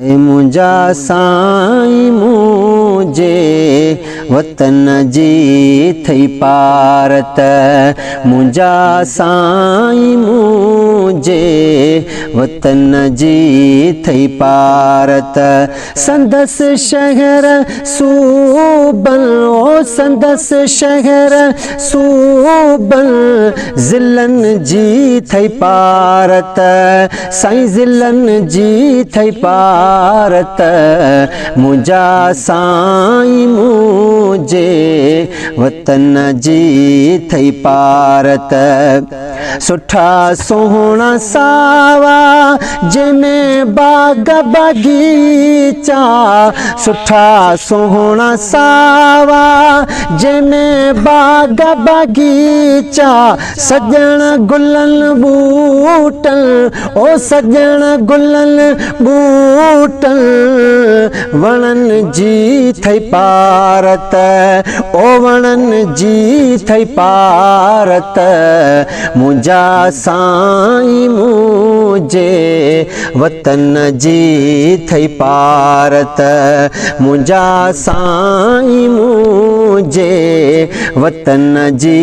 मुंहिंजा साईं मुंहिंजे वतन जी थई पारत। मुंहिंजा साईं मुंहिंजे वतन जी थई पारत। संदसि शहर सूबल ओ संदसि शहर सूबल ज़िलनि जी थई पारत। साईं ज़िलनि जी थई पारत। मुंहिंजा साईं मुंहिंजे वतन जी थई पारत। सुठा सोहणा सावा जंहिंमें बाग बागीचा। सुठा सोहणा सावा जंहिंमें बाग बागीचा। सजण गुलनि बूटनि ओ सजण गुलनि बूटनि वणनि जी थई पारत। ओ वणनि जी थई पारत। मुंहिंजा साईं मुंहिंजे वतन जी थई पारत। मुंहिंजा साईं मुंहिंजे वतन जी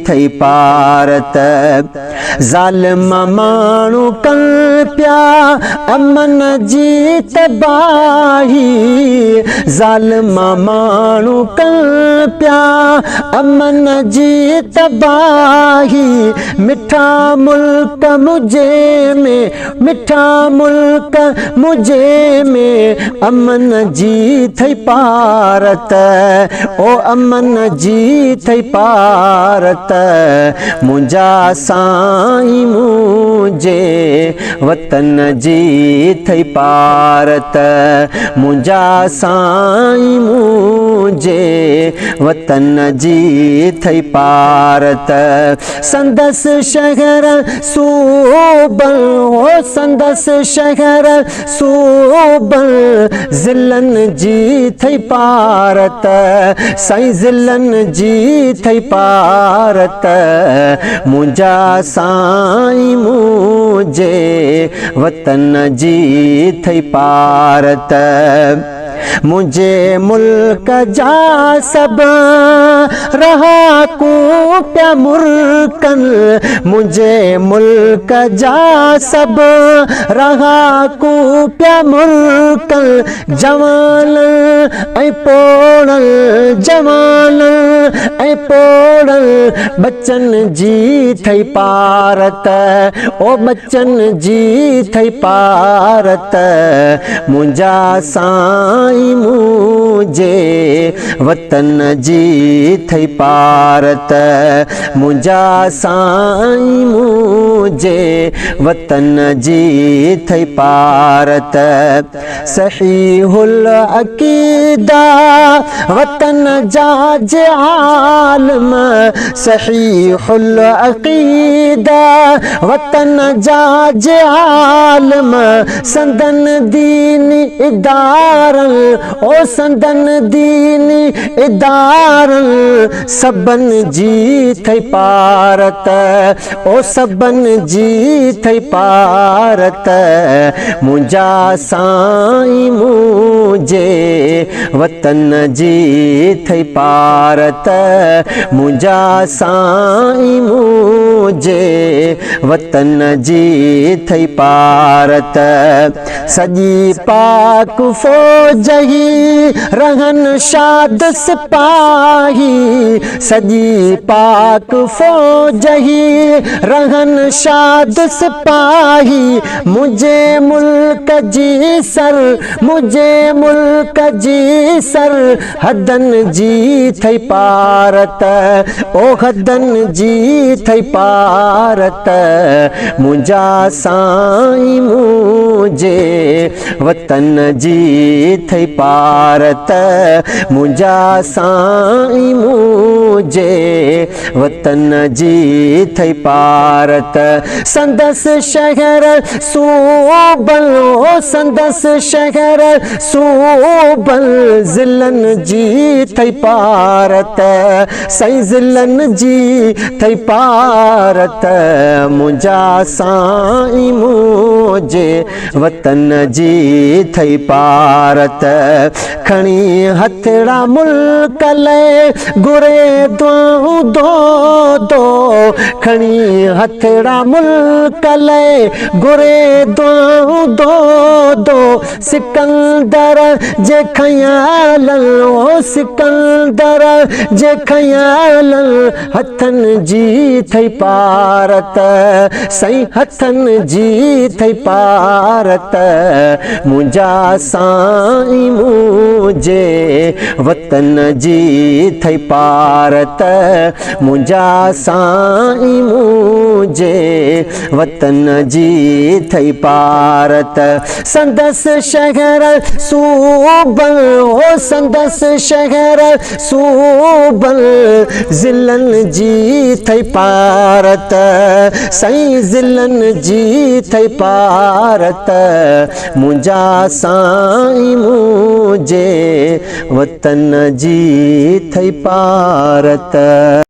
थई पारत। ज़ालिम माण्हू कनि पिया अमन जी तबाही। ज़ालिम माण्हू कनि पिया अमन जी तबाही। मिठा मुल्क मुझे में मिठा मुल्क मुझे में अमन जी थई पारत। ओ अमन जी थई पारत। मुंहिंजा साईं मुंहिंजे वतन जी थई पारत। मुंहिंजा साईं मुंहिंजे वतन जी थई पारत। संदसि शहर सूबल ओ संदसि शहर सूबल ज़िलनि जी थई पारत। साईं ज़िलनि जी थई पारत। मुंहिंजा साईं मुंहिंजे वतन जी थई पारत। मुंहिंजे मुल्क जा सभु रहाकू पिया मुर्कनि। मुंहिंजे मुल्क जा सभु रहाकू पिया मुर्कनि। जवान ऐं पोड़ल जवान ऐं पोड़ल बचनि जी थई पारत। ओ बचनि जी थई पारत। मुंहिंजा साईं मुंहिंजे वतन जी थई पारत। मुंहिंजा साईं मुंहिंजे वतन जी थई पारत। सहीहुल अक़ीदा वतन जा जे आलिम। सहीहुल अक़ीदा वतन जा जे आलिम। संदन दीनी इदारनि ओ संदन दीनी इदारनि सभिनी जी थई पारत। ओ सभिनी जी थई पारत। मुंहिंजा साईं मुंहिंजे वतन जी थई पारत। मुंहिंजा साईं मुंहिंजे वतन जी थई पारत। मुंहिंजा साईं मुंहिंजे वतन जी थई पारत। मुंहिंजा साईं मुंहिंजे वतन जी थई पारत। मुंहिंजा साईं मुंहिंजे वतन जी थई पारत। मुंहिंजा साईं मुंहिंजे वतन जी थई पारत। सॼी पाक फ़ौज ही रहनि शाद सिपाही। सॼी पाक फ़ौज ही रहनि शाद सिपाही। मुंहिंजे मुल्क जी सर मुंहिंजे मुल्क जी सर हदनि जी थई पारत। ओ हदनि जी थई पारत। मुंहिंजा साईं मुंहिंजे वतन जी थई पारत। पारत मुंहिंजा साईं मुंहिंजे वतन जी थई पारत संदसि शहर सूबल संदसि शहर सूबल ज़िलनि जी थई पारत सई ज़िलनि जी थई पारत मुंहिंजा साईं मुंहिंजे वतन जी थई पारत खणी हथड़ा मुल्क ले घुरे दुआऊं दो दो खणी हथड़ा मुल्क ले घुरे दुआऊं दो दो सिकंदर जे ख़याल ओ सिकंदर जे ख़याल हथनि जी थई पारत सई हथनि जी थई पारत मुंहिंजा साईं मुंहिंजे वतन जी थई पारत मुंहिंजा साईं मुंहिंजे वतन जी थई पारत संदसि शहर सूबल ओ संदसि शहर सूबल ज़िलनि जी थई पारत सई ज़िलनि जी थई पारत मुंहिंजा साईं मुंहिंजे वतन जी थई पारत।